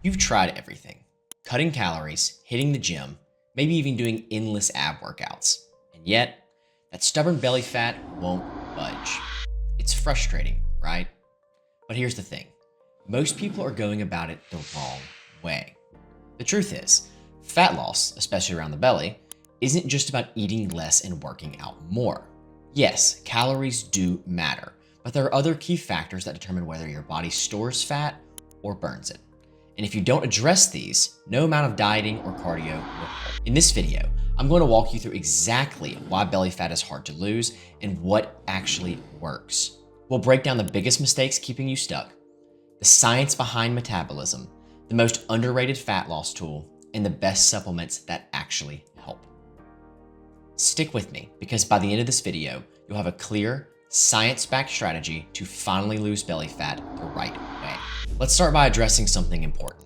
You've tried everything. Cutting calories, hitting the gym, maybe even doing endless ab workouts. And yet, that stubborn belly fat won't budge. It's frustrating, right? But here's the thing. Most people are going about it the wrong way. The truth is, fat loss, especially around the belly, isn't just about eating less and working out more. Yes, calories do matter, but there are other key factors that determine whether your body stores fat or burns it. And if you don't address these, no amount of dieting or cardio will help. In this video, I'm going to walk you through exactly why belly fat is hard to lose and what actually works. We'll break down the biggest mistakes keeping you stuck, the science behind metabolism, the most underrated fat loss tool, and the best supplements that actually help. Stick with me, because by the end of this video, you'll have a clear, science-backed strategy to finally lose belly fat the right way. Let's start by addressing something important.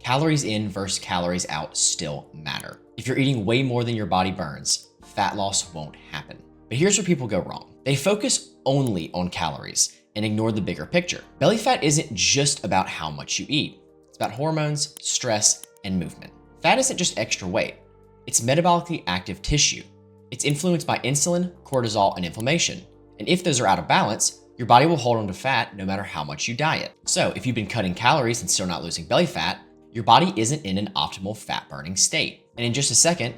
Calories in versus calories out still matter. If you're eating way more than your body burns, fat loss won't happen. But here's where people go wrong. They focus only on calories and ignore the bigger picture. Belly fat isn't just about how much you eat. It's about hormones, stress, and movement. Fat isn't just extra weight. It's metabolically active tissue. It's influenced by insulin, cortisol, and inflammation. And if those are out of balance, your body will hold on to fat no matter how much you diet. So if you've been cutting calories and still not losing belly fat, your body isn't in an optimal fat burning state. And in just a second,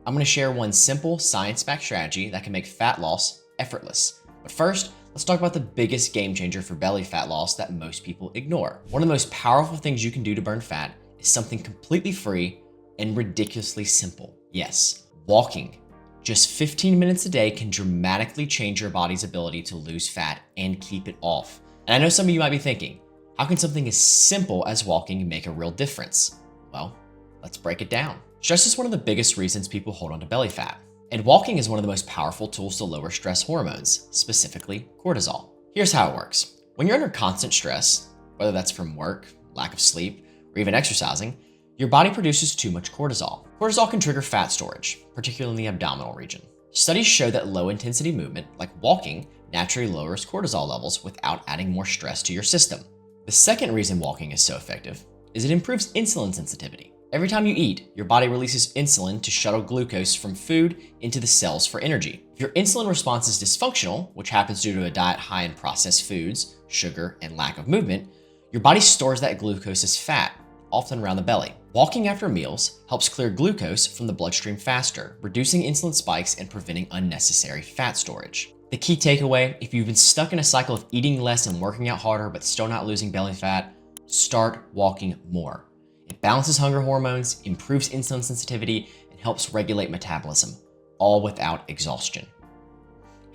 I'm going to share one simple science-backed strategy that can make fat loss effortless. But first, let's talk about the biggest game changer for belly fat loss that most people ignore. One of the most powerful things you can do to burn fat is something completely free and ridiculously simple. Yes, walking. Just 15 minutes a day can dramatically change your body's ability to lose fat and keep it off. And I know some of you might be thinking, how can something as simple as walking make a real difference? Well, let's break it down. Stress is one of the biggest reasons people hold on to belly fat. And walking is one of the most powerful tools to lower stress hormones, specifically cortisol. Here's how it works. When you're under constant stress, whether that's from work, lack of sleep, or even exercising, your body produces too much cortisol. Cortisol can trigger fat storage, particularly in the abdominal region. Studies show that low-intensity movement, like walking, naturally lowers cortisol levels without adding more stress to your system. The second reason walking is so effective is it improves insulin sensitivity. Every time you eat, your body releases insulin to shuttle glucose from food into the cells for energy. If your insulin response is dysfunctional, which happens due to a diet high in processed foods, sugar, and lack of movement, your body stores that glucose as fat, often around the belly. Walking after meals helps clear glucose from the bloodstream faster, reducing insulin spikes and preventing unnecessary fat storage. The key takeaway, if you've been stuck in a cycle of eating less and working out harder but still not losing belly fat, start walking more. It balances hunger hormones, improves insulin sensitivity, and helps regulate metabolism, all without exhaustion.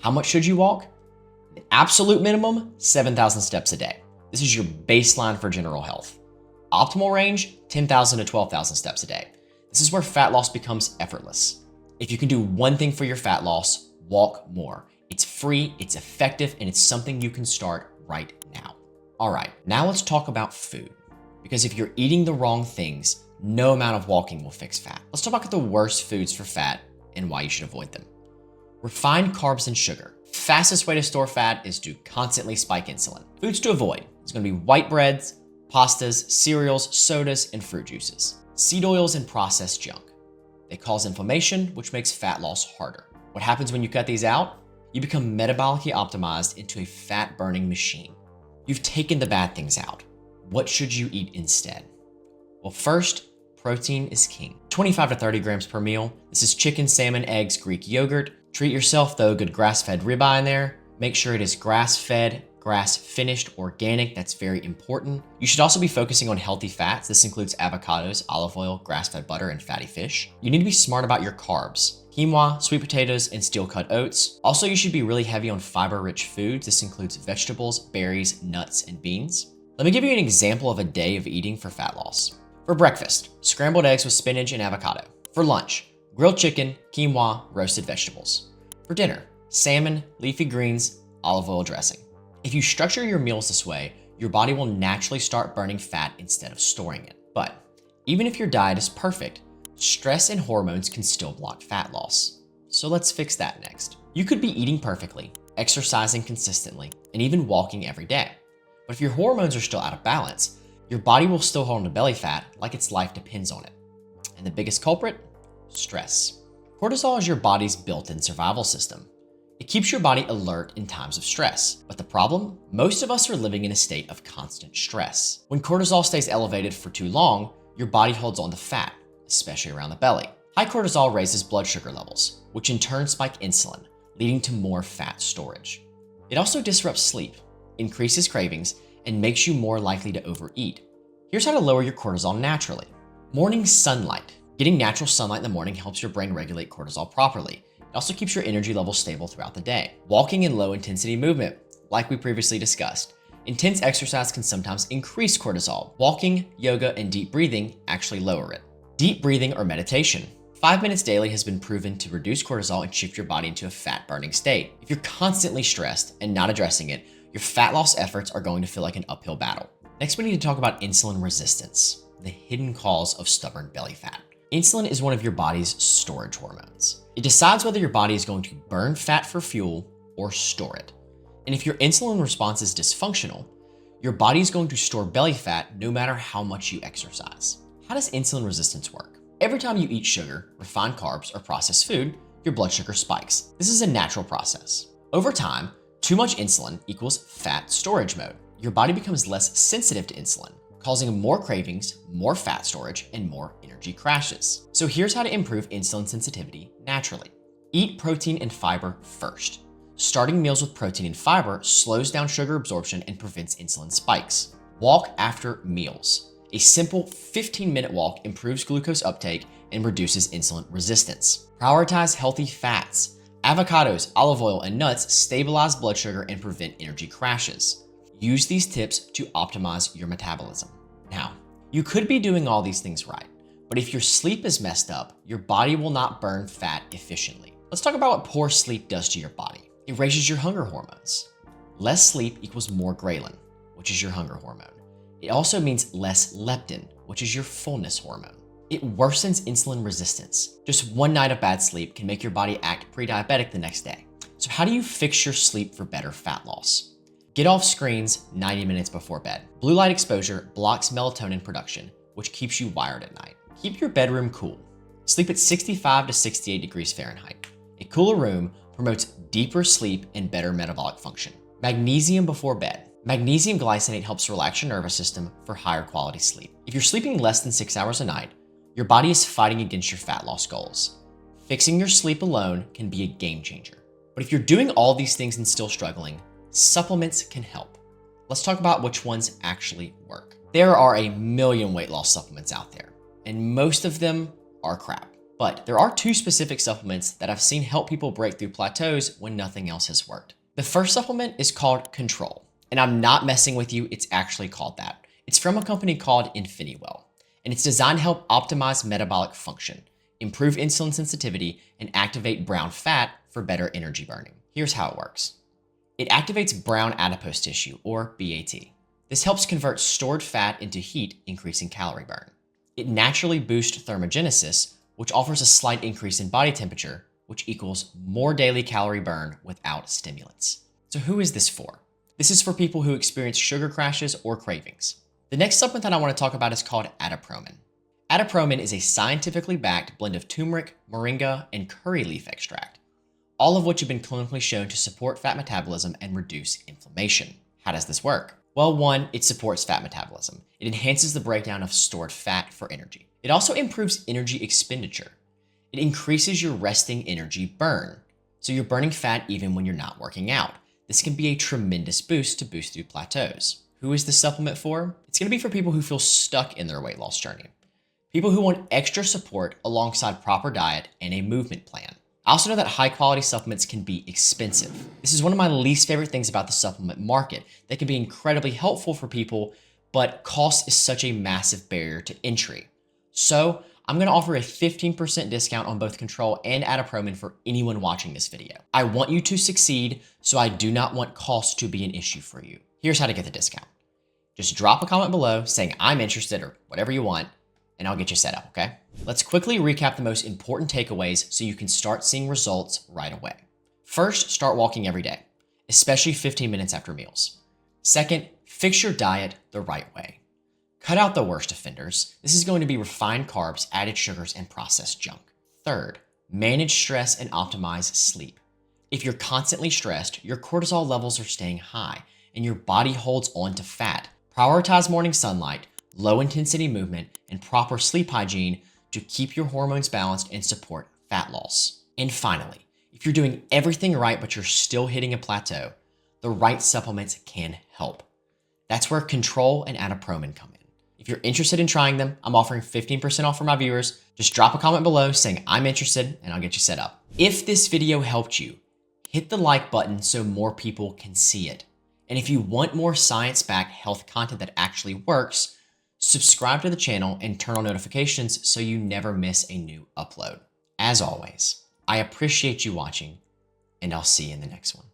How much should you walk? The absolute minimum, 7,000 steps a day. This is your baseline for general health. Optimal range, 10,000 to 12,000 steps a day. This is where fat loss becomes effortless. If you can do one thing for your fat loss, walk more. It's free, it's effective, and it's something you can start right now. All right, now let's talk about food. Because if you're eating the wrong things, no amount of walking will fix fat. Let's talk about the worst foods for fat and why you should avoid them. Refined carbs and sugar. Fastest way to store fat is to constantly spike insulin. Foods to avoid is going to be white breads, pastas, cereals, sodas, and fruit juices. Seed oils and processed junk. They cause inflammation, which makes fat loss harder. What happens when you cut these out? You become metabolically optimized into a fat-burning machine. You've taken the bad things out. What should you eat instead? Well, first, protein is king. 25 to 30 grams per meal. This is chicken, salmon, eggs, Greek yogurt. Treat yourself though, good grass-fed ribeye in there. Make sure it is grass-fed, grass-finished, organic. That's very important. You should also be focusing on healthy fats. This includes avocados, olive oil, grass-fed butter, and fatty fish. You need to be smart about your carbs. Quinoa, sweet potatoes, and steel-cut oats. Also, you should be really heavy on fiber-rich foods. This includes vegetables, berries, nuts, and beans. Let me give you an example of a day of eating for fat loss. For breakfast, scrambled eggs with spinach and avocado. For lunch, grilled chicken, quinoa, roasted vegetables. For dinner, salmon, leafy greens, olive oil dressing. If you structure your meals this way, your body will naturally start burning fat instead of storing it. But even if your diet is perfect, stress and hormones can still block fat loss. So let's fix that next. You could be eating perfectly, exercising consistently, and even walking every day. But if your hormones are still out of balance, Your body will still hold on to belly fat like its life depends on it. And the biggest culprit? Stress. Cortisol is your body's built-in survival system. It keeps your body alert in times of stress. But the problem? Most of us are living in a state of constant stress. When cortisol stays elevated for too long, your body holds on to fat, especially around the belly. High cortisol raises blood sugar levels, which in turn spike insulin, leading to more fat storage. It also disrupts sleep, increases cravings, and makes you more likely to overeat. Here's how to lower your cortisol naturally. Morning sunlight. Getting natural sunlight in the morning helps your brain regulate cortisol properly. It also keeps your energy level stable throughout the day. Walking and low-intensity movement, like we previously discussed. Intense exercise can sometimes increase cortisol. Walking, yoga, and deep breathing actually lower it. Deep breathing or meditation. 5 minutes daily has been proven to reduce cortisol and shift your body into a fat-burning state. If you're constantly stressed and not addressing it, your fat loss efforts are going to feel like an uphill battle. Next, we need to talk about insulin resistance, the hidden cause of stubborn belly fat. Insulin is one of your body's storage hormones. It decides whether your body is going to burn fat for fuel or store it. And if your insulin response is dysfunctional, your body is going to store belly fat no matter how much you exercise. How does insulin resistance work? Every time you eat sugar, refined carbs, or processed food, your blood sugar spikes. This is a natural process. Over time, too much insulin equals fat storage mode. Your body becomes less sensitive to insulin, causing more cravings, more fat storage, and more energy crashes. So here's how to improve insulin sensitivity naturally. Eat protein and fiber first. Starting meals with protein and fiber slows down sugar absorption and prevents insulin spikes. Walk after meals. A simple 15-minute walk improves glucose uptake and reduces insulin resistance. Prioritize healthy fats. Avocados, olive oil, and nuts stabilize blood sugar and prevent energy crashes. Use these tips to optimize your metabolism. Now, you could be doing all these things right, but if your sleep is messed up, your body will not burn fat efficiently. Let's talk about what poor sleep does to your body. It raises your hunger hormones. Less sleep equals more ghrelin, which is your hunger hormone. It also means less leptin, which is your fullness hormone. It worsens insulin resistance. Just one night of bad sleep can make your body act pre-diabetic the next day. So how do you fix your sleep for better fat loss? Get off screens 90 minutes before bed. Blue light exposure blocks melatonin production, which keeps you wired at night. Keep your bedroom cool. Sleep at 65 to 68 degrees Fahrenheit. A cooler room promotes deeper sleep and better metabolic function. Magnesium before bed. Magnesium glycinate helps relax your nervous system for higher quality sleep. If you're sleeping less than 6 hours a night, your body is fighting against your fat loss goals. Fixing your sleep alone can be a game changer. But if you're doing all these things and still struggling, supplements can help. Let's talk about which ones actually work. There are a million weight loss supplements out there, and most of them are crap. But there are 2 specific supplements that I've seen help people break through plateaus when nothing else has worked. The first supplement is called Control, and I'm not messing with you, it's actually called that. It's from a company called InfiniWell, and it's designed to help optimize metabolic function, improve insulin sensitivity, and activate brown fat for better energy burning. Here's how it works. It activates brown adipose tissue, or BAT. This helps convert stored fat into heat, increasing calorie burn. It naturally boosts thermogenesis, which offers a slight increase in body temperature, which equals more daily calorie burn without stimulants. So who is this for? This is for people who experience sugar crashes or cravings. The next supplement that I want to talk about is called Atopromin. Atopromin is a scientifically backed blend of turmeric, moringa, and curry leaf extract, all of which have been clinically shown to support fat metabolism and reduce inflammation. How does this work? Well, 1, it supports fat metabolism. It enhances the breakdown of stored fat for energy. It also improves energy expenditure. It increases your resting energy burn, so you're burning fat even when you're not working out. This can be a tremendous boost to boost through plateaus. Who is this supplement for? It's going to be for people who feel stuck in their weight loss journey. People who want extra support alongside proper diet and a movement plan. I also know that high quality supplements can be expensive. This is one of my least favorite things about the supplement market. They can be incredibly helpful for people, but cost is such a massive barrier to entry. So I'm going to offer a 15% discount on both Control and Atopromin for anyone watching this video. I want you to succeed, so I do not want cost to be an issue for you. Here's how to get the discount. Just drop a comment below saying I'm interested or whatever you want, and I'll get you set up, okay? Let's quickly recap the most important takeaways so you can start seeing results right away. First, start walking every day, especially 15 minutes after meals. Second, fix your diet the right way. Cut out the worst offenders. This is going to be refined carbs, added sugars, and processed junk. Third, manage stress and optimize sleep. If you're constantly stressed, your cortisol levels are staying high and your body holds on to fat. Prioritize morning sunlight, low intensity movement, and proper sleep hygiene to keep your hormones balanced and support fat loss. And finally, if you're doing everything right but you're still hitting a plateau, the right supplements can help. That's where Control and Adapromin come in. If you're interested in trying them, I'm offering 15% off for my viewers. Just drop a comment below saying I'm interested and I'll get you set up. If this video helped you, hit the like button so more people can see it. And if you want more science-backed health content that actually works, subscribe to the channel and turn on notifications so you never miss a new upload. As always, I appreciate you watching, and I'll see you in the next one.